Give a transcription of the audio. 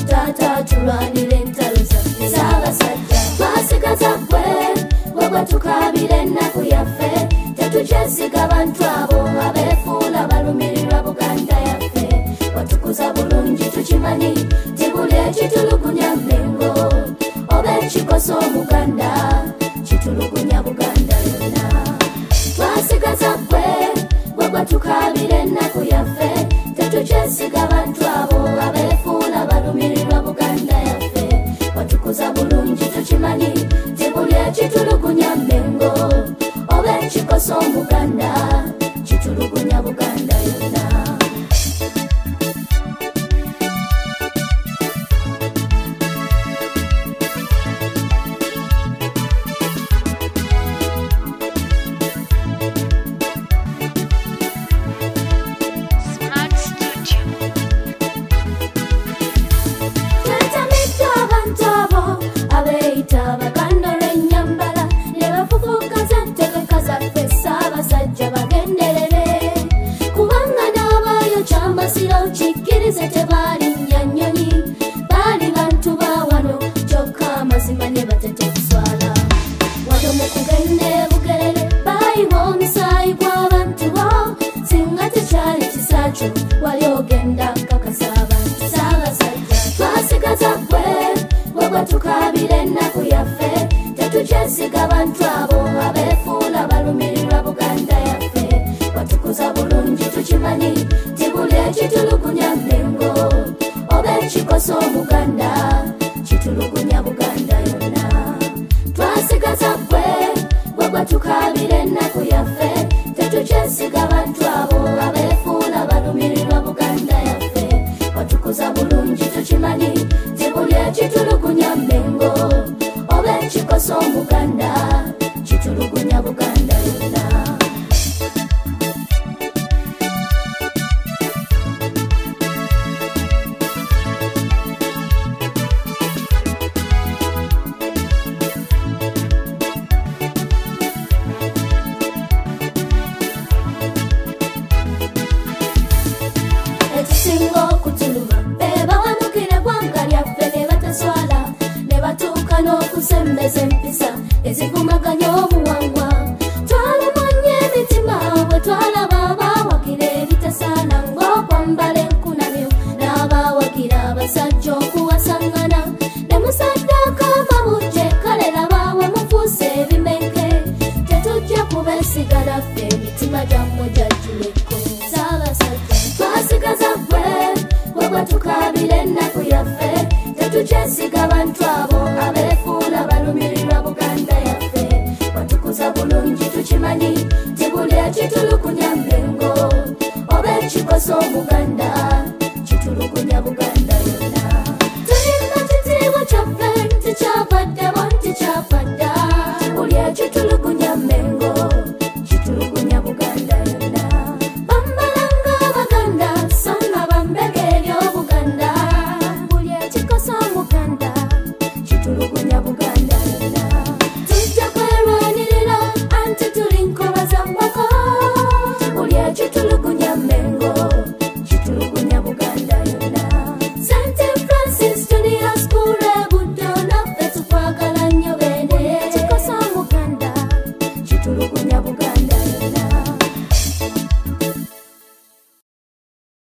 tata tulwanire entalo zaffe Ssaabasajja twasigaza ggwe webwe tukabira ennaku yaffe tetukyesiga bantu abo abeefuula balumirirwa Buganda yaffe watukuza bulungi tukimanyi tibuli ekitulugunya Mmengo oba ekikosa Omuganda kitulugunya Buganda yonna twasigaza ggwe webwe tukabira ennaku yaffe tetukyesiga bantu abo abeefuula balumirirwa Buganda yaffe watukuza bulungi tukimanyi tibuli ekitulugunya Mmengo oba ekikosa Omuganda kitulugunya Buganda yonna Kikkirize tebalinnya nnyonyi baali bantu ba wano kyokka amazima ne batetekuswala wano mu kugenda Bugerere bayiwa omusaayi gw'abantu bo singa tekyali kisakyo wali ogenda kakasa abantu Ssaabasajja twasigaza ggwe webwe tukabira ennaku yaffe tetukyesiga bantu abo abeefuula balumirirwa Buganda yaffe watukuza bulungi tukimanyi tibuli ekitulugunya Mmengo oba ekikosa Omuganda kitulugunya Buganda yonna twasigaza ggwe webwe tukabira ennaku yaffe tetukyesiga bantu abo abeefuula balumirirwa Buganda yaffe watukuza bulungi tukimanyi tibuli ekitulugunya Mmengo oba ekikosa Omuganda kitulugunya Buganda yonna ekisinga okutuluma bebawanukira eggwanga lyaffe ne bataswala ne batuuka n'okusembeza empisa ezivumaganya obuwangwa twalemwanya emitima bwe twalaba abaawagira ebitasaana ng'okwambala enkunamyo n'abaawagira abasajja okuwasangana ne musaddaaka amabujje kale labaawe mufuuse ebimenke tetujja kubeesigala ffe emitima gyammwe gyajjuleko Ssaabasajja twasigaza ggwe webwe tukabira ennaku yaffe tetukyesiga bantu abo abeefuula balumirirwa Buganda yaffe watukuza bulungi tukimanyi tibuli ekitulugunya Mmengo oba ekikosa Omuganda